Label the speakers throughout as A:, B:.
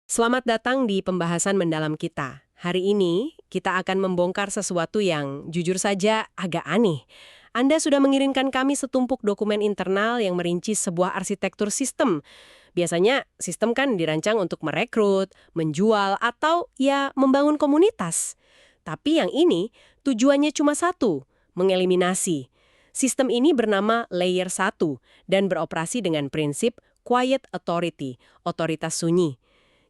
A: Selamat datang di pembahasan mendalam kita. Hari ini, kita akan membongkar sesuatu yang jujur saja agak aneh. Anda sudah mengirimkan kami setumpuk dokumen internal yang merinci sebuah arsitektur sistem. Biasanya, sistem kan dirancang untuk merekrut, menjual, atau ya membangun komunitas. Tapi yang ini, tujuannya cuma satu, mengeliminasi. Sistem ini bernama Layer 1 dan beroperasi dengan prinsip Quiet Authority, otoritas sunyi.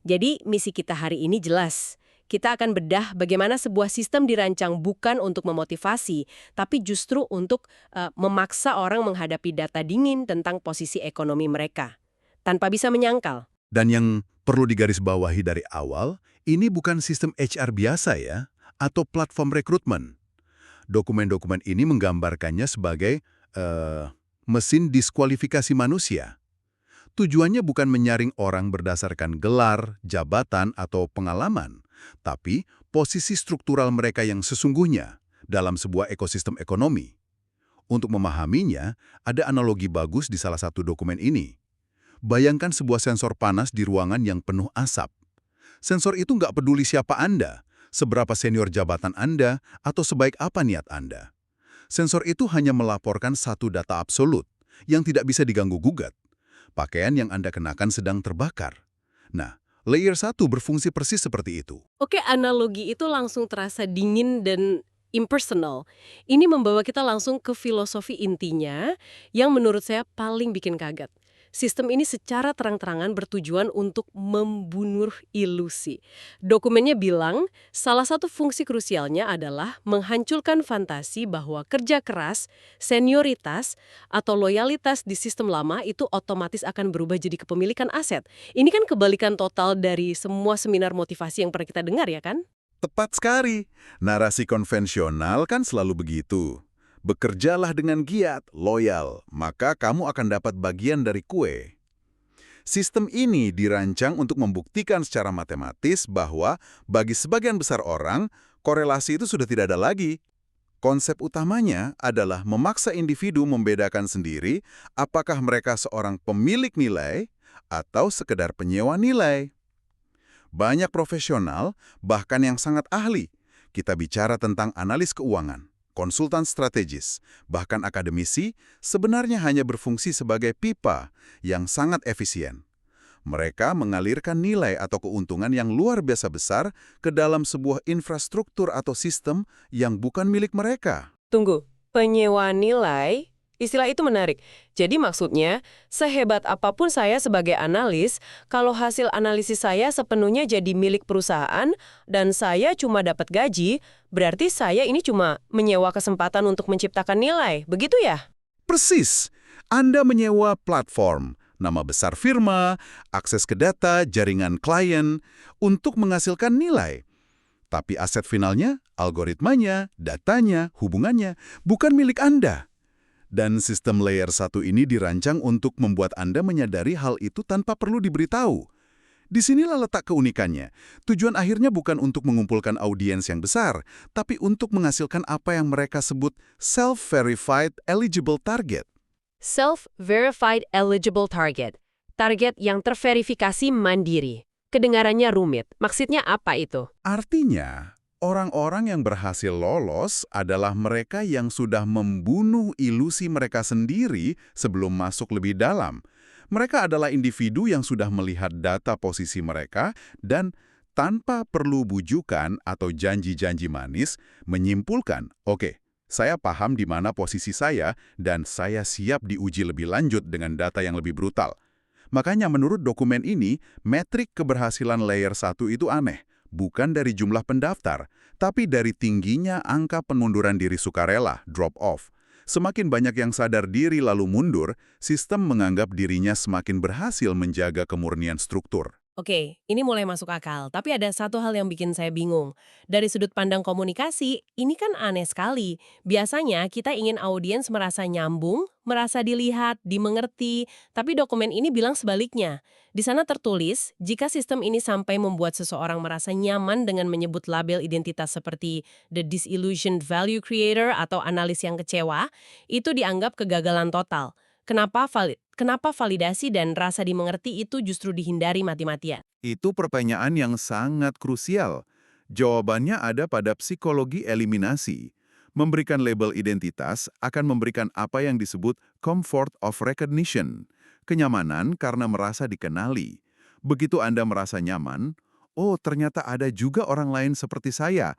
A: Jadi, misi kita hari ini jelas. Kita akan bedah bagaimana sebuah sistem dirancang bukan untuk memotivasi, tapi justru untuk memaksa orang menghadapi data dingin tentang posisi ekonomi mereka. Tanpa bisa menyangkal.
B: Dan yang perlu digarisbawahi dari awal, ini bukan sistem HR biasa ya, atau platform rekrutmen. Dokumen-dokumen ini menggambarkannya sebagai mesin diskualifikasi manusia. Tujuannya bukan menyaring orang berdasarkan gelar, jabatan, atau pengalaman, tapi posisi struktural mereka yang sesungguhnya dalam sebuah ekosistem ekonomi. Untuk memahaminya, ada analogi bagus di salah satu dokumen ini. Bayangkan sebuah sensor panas di ruangan yang penuh asap. Sensor itu nggak peduli siapa Anda, seberapa senior jabatan Anda, atau sebaik apa niat Anda. Sensor itu hanya melaporkan satu data absolut, yang tidak bisa diganggu-gugat. Pakaian yang Anda kenakan sedang terbakar. Nah, layer 1 berfungsi persis seperti itu.
A: Oke, analogi itu langsung terasa dingin dan impersonal. Ini membawa kita langsung ke filosofi intinya yang menurut saya paling bikin kaget. Sistem ini secara terang-terangan bertujuan untuk membunuh ilusi. Dokumennya bilang, salah satu fungsi krusialnya adalah menghancurkan fantasi bahwa kerja keras, senioritas, atau loyalitas di sistem lama itu otomatis akan berubah jadi kepemilikan aset. Ini kan kebalikan total dari semua seminar motivasi yang pernah kita dengar ya kan?
B: Tepat sekali. Narasi konvensional kan selalu begitu. Bekerjalah dengan giat, loyal, maka kamu akan dapat bagian dari kue. Sistem ini dirancang untuk membuktikan secara matematis bahwa bagi sebagian besar orang, korelasi itu sudah tidak ada lagi. Konsep utamanya adalah memaksa individu membedakan sendiri apakah mereka seorang pemilik nilai atau sekedar penyewa nilai. Banyak profesional, bahkan yang sangat ahli, kita bicara tentang analis keuangan, konsultan strategis, bahkan akademisi, sebenarnya hanya berfungsi sebagai pipa yang sangat efisien. Mereka mengalirkan nilai atau keuntungan yang luar biasa besar ke dalam sebuah infrastruktur atau sistem yang bukan milik mereka.
A: Tunggu, penyewa nilai? Istilah itu menarik. Jadi maksudnya, sehebat apapun saya sebagai analis, kalau hasil analisis saya sepenuhnya jadi milik perusahaan dan saya cuma dapat gaji, berarti saya ini cuma menyewa kesempatan untuk menciptakan nilai. Begitu ya?
B: Persis, Anda menyewa platform, nama besar firma, akses ke data, jaringan klien, untuk menghasilkan nilai. Tapi aset finalnya, algoritmanya, datanya, hubungannya, bukan milik Anda. Dan sistem layer 1 ini dirancang untuk membuat Anda menyadari hal itu tanpa perlu diberitahu. Disinilah letak keunikannya. Tujuan akhirnya bukan untuk mengumpulkan audiens yang besar, tapi untuk menghasilkan apa yang mereka sebut self-verified eligible target.
A: Self-verified eligible target. Target yang terverifikasi mandiri. Kedengarannya rumit. Maksudnya apa itu?
B: Artinya, orang-orang yang berhasil lolos adalah mereka yang sudah membunuh ilusi mereka sendiri sebelum masuk lebih dalam. Mereka adalah individu yang sudah melihat data posisi mereka dan tanpa perlu bujukan atau janji-janji manis menyimpulkan, oke, saya paham di mana posisi saya dan saya siap diuji lebih lanjut dengan data yang lebih brutal. Makanya menurut dokumen ini, metrik keberhasilan layer 1 itu aneh. Bukan dari jumlah pendaftar, tapi dari tingginya angka pengunduran diri sukarela, drop-off. Semakin banyak yang sadar diri lalu mundur, sistem menganggap dirinya semakin berhasil menjaga kemurnian struktur.
A: Oke, ini mulai masuk akal. Tapi ada satu hal yang bikin saya bingung. Dari sudut pandang komunikasi, ini kan aneh sekali. Biasanya kita ingin audiens merasa nyambung, merasa dilihat, dimengerti, tapi dokumen ini bilang sebaliknya. Di sana tertulis, jika sistem ini sampai membuat seseorang merasa nyaman dengan menyebut label identitas seperti the disillusioned value creator atau analis yang kecewa, itu dianggap kegagalan total. Kenapa validasi dan rasa dimengerti itu justru dihindari mati-matian?
B: Itu pertanyaan yang sangat krusial. Jawabannya ada pada psikologi eliminasi. Memberikan label identitas akan memberikan apa yang disebut comfort of recognition, kenyamanan karena merasa dikenali. Begitu Anda merasa nyaman, oh ternyata ada juga orang lain seperti saya.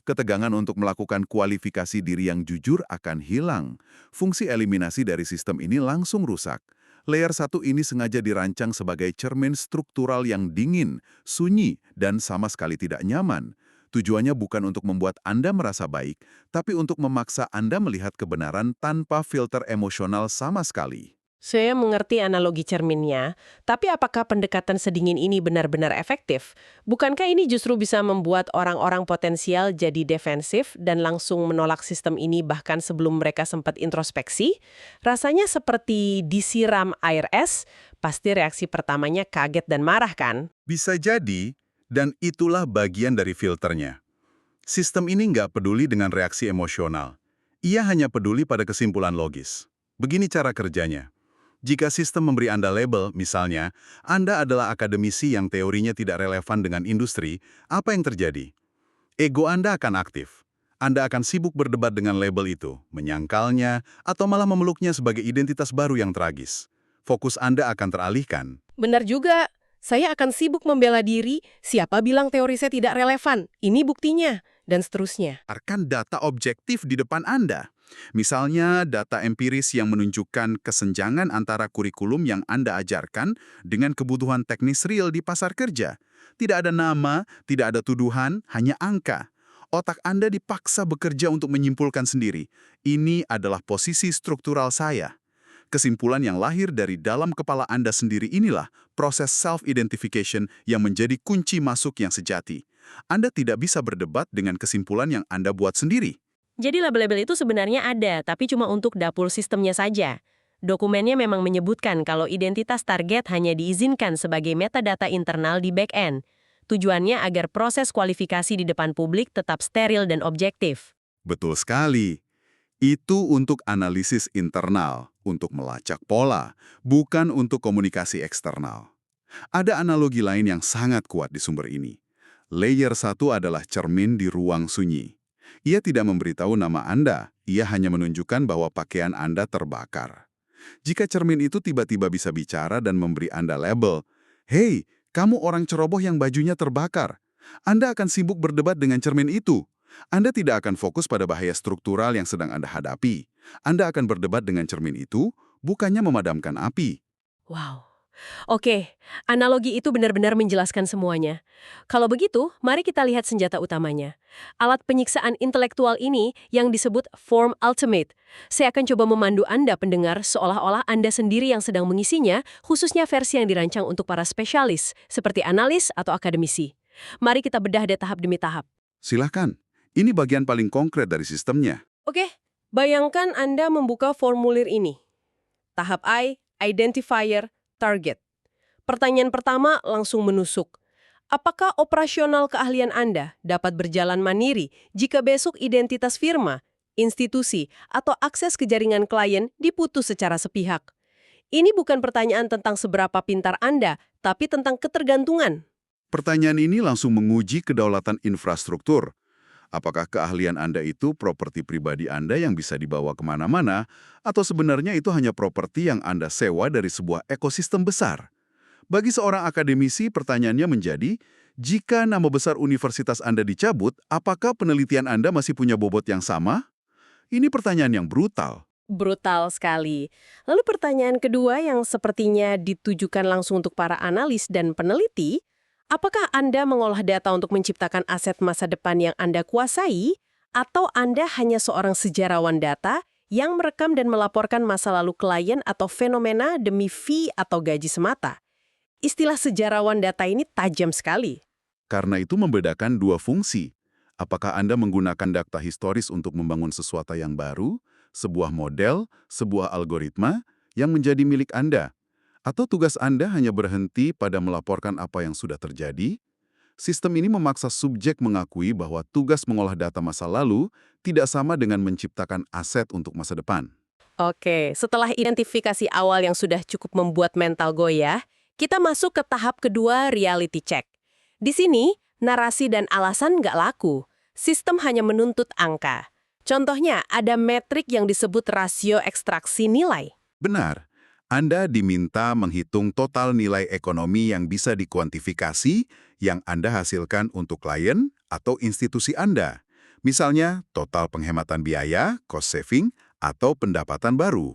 B: Ketegangan untuk melakukan kualifikasi diri yang jujur akan hilang. Fungsi eliminasi dari sistem ini langsung rusak. Layer 1 ini sengaja dirancang sebagai cermin struktural yang dingin, sunyi, dan sama sekali tidak nyaman. Tujuannya bukan untuk membuat Anda merasa baik, tapi untuk memaksa Anda melihat kebenaran tanpa filter emosional sama sekali.
A: Saya mengerti analogi cerminnya, tapi apakah pendekatan sedingin ini benar-benar efektif? Bukankah ini justru bisa membuat orang-orang potensial jadi defensif dan langsung menolak sistem ini bahkan sebelum mereka sempat introspeksi? Rasanya seperti disiram air es, pasti reaksi pertamanya kaget dan marah kan?
B: Bisa jadi, dan itulah bagian dari filternya. Sistem ini nggak peduli dengan reaksi emosional. Ia hanya peduli pada kesimpulan logis. Begini cara kerjanya. Jika sistem memberi Anda label, misalnya, Anda adalah akademisi yang teorinya tidak relevan dengan industri, apa yang terjadi? Ego Anda akan aktif. Anda akan sibuk berdebat dengan label itu, menyangkalnya, atau malah memeluknya sebagai identitas baru yang tragis. Fokus Anda akan teralihkan.
A: Benar juga. Saya akan sibuk membela diri, siapa bilang teori saya tidak relevan, ini buktinya, dan seterusnya.
B: Berdasarkan data objektif di depan Anda. Misalnya, data empiris yang menunjukkan kesenjangan antara kurikulum yang Anda ajarkan dengan kebutuhan teknis real di pasar kerja. Tidak ada nama, tidak ada tuduhan, hanya angka. Otak Anda dipaksa bekerja untuk menyimpulkan sendiri. Ini adalah posisi struktural saya. Kesimpulan yang lahir dari dalam kepala Anda sendiri inilah proses self-identification yang menjadi kunci masuk yang sejati. Anda tidak bisa berdebat dengan kesimpulan yang Anda buat sendiri.
A: Jadi label-label itu sebenarnya ada, tapi cuma untuk dapur sistemnya saja. Dokumennya memang menyebutkan kalau identitas target hanya diizinkan sebagai metadata internal di back-end. Tujuannya agar proses kualifikasi di depan publik tetap steril dan objektif.
B: Betul sekali. Itu untuk analisis internal, untuk melacak pola, bukan untuk komunikasi eksternal. Ada analogi lain yang sangat kuat di sumber ini. Layer 1 adalah cermin di ruang sunyi. Ia tidak memberitahu nama Anda, ia hanya menunjukkan bahwa pakaian Anda terbakar. Jika cermin itu tiba-tiba bisa bicara dan memberi Anda label, "Hei, kamu orang ceroboh yang bajunya terbakar," Anda akan sibuk berdebat dengan cermin itu. Anda tidak akan fokus pada bahaya struktural yang sedang Anda hadapi. Anda akan berdebat dengan cermin itu, bukannya memadamkan api.
A: Wow. Oke, analogi itu benar-benar menjelaskan semuanya. Kalau begitu, mari kita lihat senjata utamanya. Alat penyiksaan intelektual ini yang disebut Form Ultimate. Saya akan coba memandu Anda pendengar seolah-olah Anda sendiri yang sedang mengisinya, khususnya versi yang dirancang untuk para spesialis, seperti analis atau akademisi. Mari kita bedah tahap demi tahap.
B: Silahkan, ini bagian paling konkret dari sistemnya.
A: Oke, bayangkan Anda membuka formulir ini. Tahap I, Identifier, Target. Pertanyaan pertama langsung menusuk. Apakah operasional keahlian Anda dapat berjalan mandiri jika besok identitas firma, institusi, atau akses ke jaringan klien diputus secara sepihak? Ini bukan pertanyaan tentang seberapa pintar Anda, tapi tentang ketergantungan.
B: Pertanyaan ini langsung menguji kedaulatan infrastruktur. Apakah keahlian Anda itu properti pribadi Anda yang bisa dibawa kemana-mana, atau sebenarnya itu hanya properti yang Anda sewa dari sebuah ekosistem besar? Bagi seorang akademisi, pertanyaannya menjadi, jika nama besar universitas Anda dicabut, apakah penelitian Anda masih punya bobot yang sama? Ini pertanyaan yang brutal.
A: Brutal sekali. Lalu pertanyaan kedua yang sepertinya ditujukan langsung untuk para analis dan peneliti, apakah Anda mengolah data untuk menciptakan aset masa depan yang Anda kuasai, atau Anda hanya seorang sejarawan data yang merekam dan melaporkan masa lalu klien atau fenomena demi fee atau gaji semata? Istilah sejarawan data ini tajam sekali.
B: Karena itu membedakan dua fungsi. Apakah Anda menggunakan data historis untuk membangun sesuatu yang baru, sebuah model, sebuah algoritma yang menjadi milik Anda? Atau tugas Anda hanya berhenti pada melaporkan apa yang sudah terjadi? Sistem ini memaksa subjek mengakui bahwa tugas mengolah data masa lalu tidak sama dengan menciptakan aset untuk masa depan.
A: Oke, setelah identifikasi awal yang sudah cukup membuat mental goyah, kita masuk ke tahap kedua, reality check. Di sini, narasi dan alasan nggak laku. Sistem hanya menuntut angka. Contohnya, ada metrik yang disebut rasio ekstraksi nilai.
B: Benar, Anda diminta menghitung total nilai ekonomi yang bisa dikuantifikasi yang Anda hasilkan untuk klien atau institusi Anda. Misalnya, total penghematan biaya, cost saving, atau pendapatan baru.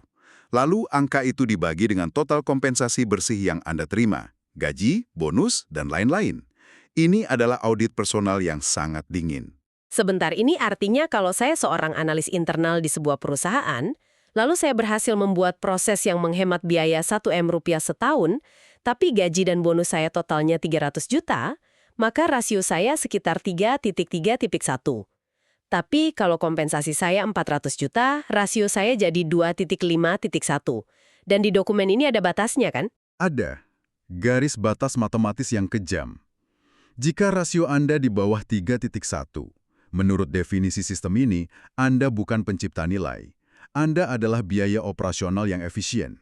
B: Lalu, angka itu dibagi dengan total kompensasi bersih yang Anda terima, gaji, bonus, dan lain-lain. Ini adalah audit personal yang sangat dingin.
A: Sebentar, ini artinya kalau saya seorang analis internal di sebuah perusahaan, lalu saya berhasil membuat proses yang menghemat biaya 1 M rupiah setahun, tapi gaji dan bonus saya totalnya 300 juta, maka rasio saya sekitar 3,3,1. Tapi kalau kompensasi saya 400 juta, rasio saya jadi 2,5,1. Dan di dokumen ini ada batasnya kan?
B: Ada garis batas matematis yang kejam. Jika rasio Anda di bawah 3,1, menurut definisi sistem ini, Anda bukan pencipta nilai. Anda adalah biaya operasional yang efisien.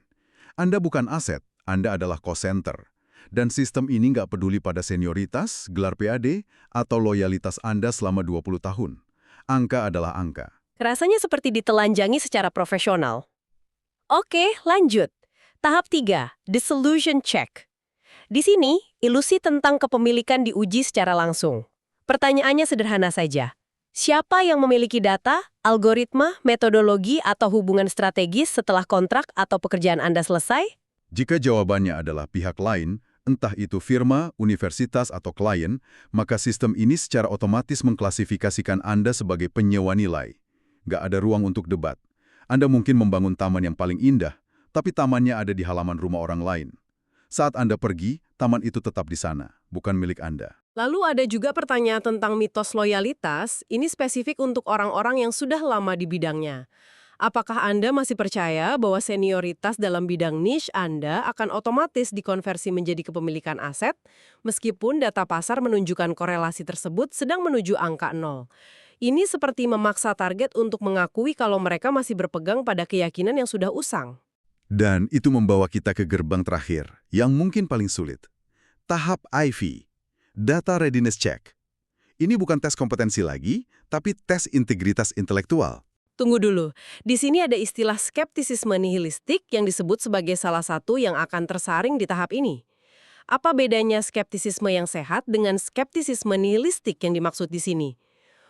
B: Anda bukan aset, Anda adalah cost center. Dan sistem ini nggak peduli pada senioritas, gelar PhD, atau loyalitas Anda selama 20 tahun. Angka adalah angka.
A: Rasanya seperti ditelanjangi secara profesional. Oke, lanjut. Tahap 3, Dissolution Check. Di sini, ilusi tentang kepemilikan diuji secara langsung. Pertanyaannya sederhana saja. Siapa yang memiliki data, algoritma, metodologi, atau hubungan strategis setelah kontrak atau pekerjaan Anda selesai?
B: Jika jawabannya adalah pihak lain, entah itu firma, universitas, atau klien, maka sistem ini secara otomatis mengklasifikasikan Anda sebagai penyewa nilai. Nggak ada ruang untuk debat. Anda mungkin membangun taman yang paling indah, tapi tamannya ada di halaman rumah orang lain. Saat Anda pergi, taman itu tetap di sana, bukan milik Anda.
A: Lalu ada juga pertanyaan tentang mitos loyalitas, ini spesifik untuk orang-orang yang sudah lama di bidangnya. Apakah Anda masih percaya bahwa senioritas dalam bidang niche Anda akan otomatis dikonversi menjadi kepemilikan aset, meskipun data pasar menunjukkan korelasi tersebut sedang menuju angka 0? Ini seperti memaksa target untuk mengakui kalau mereka masih berpegang pada keyakinan yang sudah usang.
B: Dan itu membawa kita ke gerbang terakhir, yang mungkin paling sulit. Tahap IV, Data Readiness Check. Ini bukan tes kompetensi lagi, tapi tes integritas intelektual.
A: Tunggu dulu, di sini ada istilah skeptisisme nihilistik yang disebut sebagai salah satu yang akan tersaring di tahap ini. Apa bedanya skeptisisme yang sehat dengan skeptisisme nihilistik yang dimaksud di sini?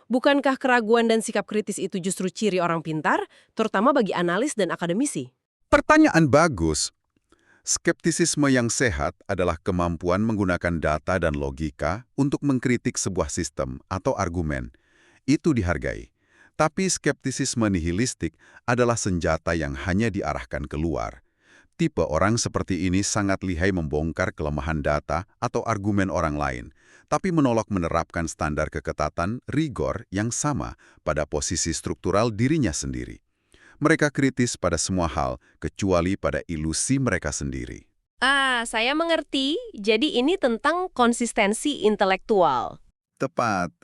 A: Bukankah keraguan dan sikap kritis itu justru ciri orang pintar, terutama bagi analis dan akademisi?
B: Pertanyaan bagus. Skeptisisme yang sehat adalah kemampuan menggunakan data dan logika untuk mengkritik sebuah sistem atau argumen. Itu dihargai. Tapi skeptisisme nihilistik adalah senjata yang hanya diarahkan keluar. Tipe orang seperti ini sangat lihai membongkar kelemahan data atau argumen orang lain, tapi menolak menerapkan standar keketatan, rigor yang sama pada posisi struktural dirinya sendiri. Mereka kritis pada semua hal, kecuali pada ilusi mereka sendiri.
A: Saya mengerti. Jadi ini tentang konsistensi intelektual.
B: Tepat.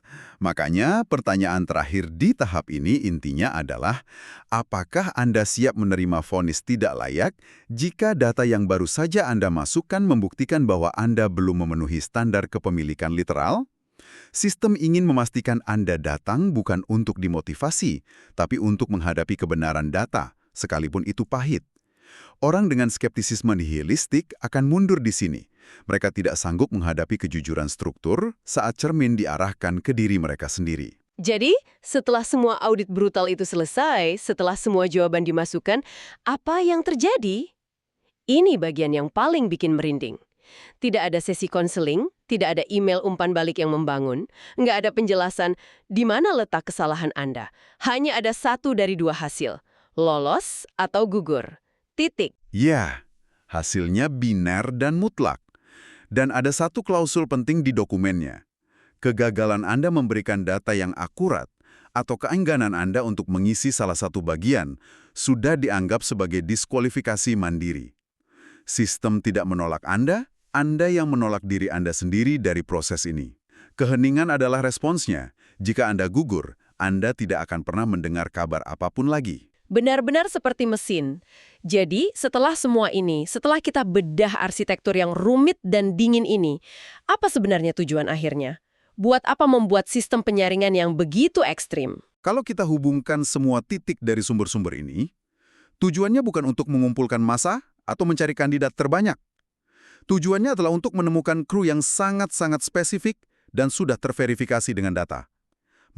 B: Makanya pertanyaan terakhir di tahap ini intinya adalah, apakah Anda siap menerima vonis tidak layak jika data yang baru saja Anda masukkan membuktikan bahwa Anda belum memenuhi standar kepemilikan literal? Sistem ingin memastikan Anda datang bukan untuk dimotivasi, tapi untuk menghadapi kebenaran data, sekalipun itu pahit. Orang dengan skeptisisme nihilistik akan mundur di sini. Mereka tidak sanggup menghadapi kejujuran struktur saat cermin diarahkan ke diri mereka sendiri.
A: Jadi, setelah semua audit brutal itu selesai, setelah semua jawaban dimasukkan, apa yang terjadi? Ini bagian yang paling bikin merinding. Tidak ada sesi konseling, tidak ada email umpan balik yang membangun, nggak ada penjelasan di mana letak kesalahan Anda. Hanya ada satu dari dua hasil, lolos atau gugur. Titik.
B: Ya, hasilnya biner dan mutlak. Dan ada satu klausul penting di dokumennya. Kegagalan Anda memberikan data yang akurat atau keengganan Anda untuk mengisi salah satu bagian sudah dianggap sebagai diskualifikasi mandiri. Sistem tidak menolak Anda yang menolak diri Anda sendiri dari proses ini. Keheningan adalah responsnya. Jika Anda gugur, Anda tidak akan pernah mendengar kabar apapun lagi.
A: Benar-benar seperti mesin. Jadi, setelah semua ini, setelah kita bedah arsitektur yang rumit dan dingin ini, apa sebenarnya tujuan akhirnya? Buat apa membuat sistem penyaringan yang begitu ekstrim?
B: Kalau kita hubungkan semua titik dari sumber-sumber ini, tujuannya bukan untuk mengumpulkan massa atau mencari kandidat terbanyak. Tujuannya adalah untuk menemukan kru yang sangat-sangat spesifik dan sudah terverifikasi dengan data.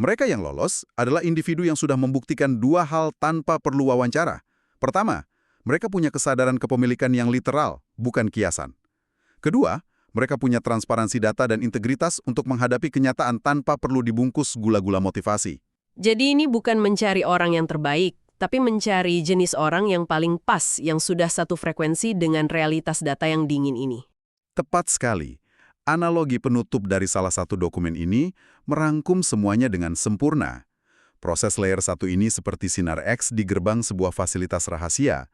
B: Mereka yang lolos adalah individu yang sudah membuktikan dua hal tanpa perlu wawancara. Pertama, mereka punya kesadaran kepemilikan yang literal, bukan kiasan. Kedua, mereka punya transparansi data dan integritas untuk menghadapi kenyataan tanpa perlu dibungkus gula-gula motivasi.
A: Jadi ini bukan mencari orang yang terbaik, tapi mencari jenis orang yang paling pas, yang sudah satu frekuensi dengan realitas data yang dingin ini.
B: Tepat sekali. Analogi penutup dari salah satu dokumen ini merangkum semuanya dengan sempurna. Proses layer 1 ini seperti sinar X di gerbang sebuah fasilitas rahasia.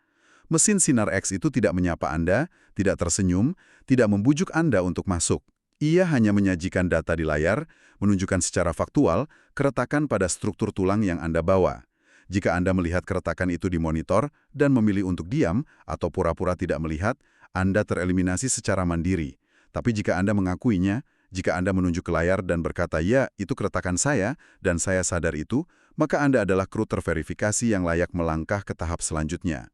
B: Mesin sinar X itu tidak menyapa Anda, tidak tersenyum, tidak membujuk Anda untuk masuk. Ia hanya menyajikan data di layar, menunjukkan secara faktual keretakan pada struktur tulang yang Anda bawa. Jika Anda melihat keretakan itu di monitor dan memilih untuk diam atau pura-pura tidak melihat, Anda tereliminasi secara mandiri. Tapi jika Anda mengakuinya, jika Anda menunjuk ke layar dan berkata, ya, itu keretakan saya, dan saya sadar itu, maka Anda adalah kru terverifikasi yang layak melangkah ke tahap selanjutnya.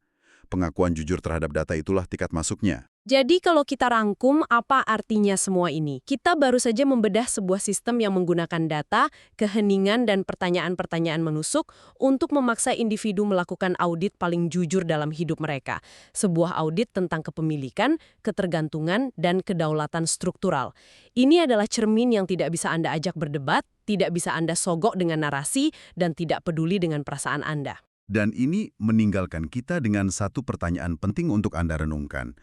B: Pengakuan jujur terhadap data itulah tiket masuknya.
A: Jadi kalau kita rangkum apa artinya semua ini? Kita baru saja membedah sebuah sistem yang menggunakan data, keheningan, dan pertanyaan-pertanyaan menusuk untuk memaksa individu melakukan audit paling jujur dalam hidup mereka. Sebuah audit tentang kepemilikan, ketergantungan, dan kedaulatan struktural. Ini adalah cermin yang tidak bisa Anda ajak berdebat, tidak bisa Anda sogok dengan narasi, dan tidak peduli dengan perasaan Anda.
B: Dan ini meninggalkan kita dengan satu pertanyaan penting untuk Anda renungkan.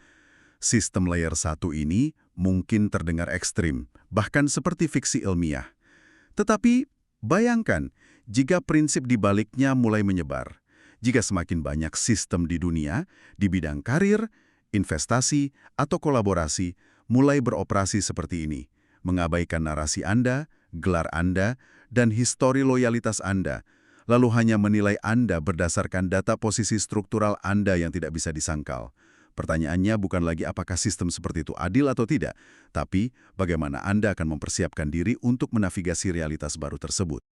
B: Sistem layer 1 ini mungkin terdengar ekstrim, bahkan seperti fiksi ilmiah. Tetapi, bayangkan jika prinsip di baliknya mulai menyebar. Jika semakin banyak sistem di dunia, di bidang karir, investasi, atau kolaborasi, mulai beroperasi seperti ini, mengabaikan narasi Anda, gelar Anda, dan histori loyalitas Anda, lalu hanya menilai Anda berdasarkan data posisi struktural Anda yang tidak bisa disangkal. Pertanyaannya bukan lagi apakah sistem seperti itu adil atau tidak, tapi bagaimana Anda akan mempersiapkan diri untuk menavigasi realitas baru tersebut.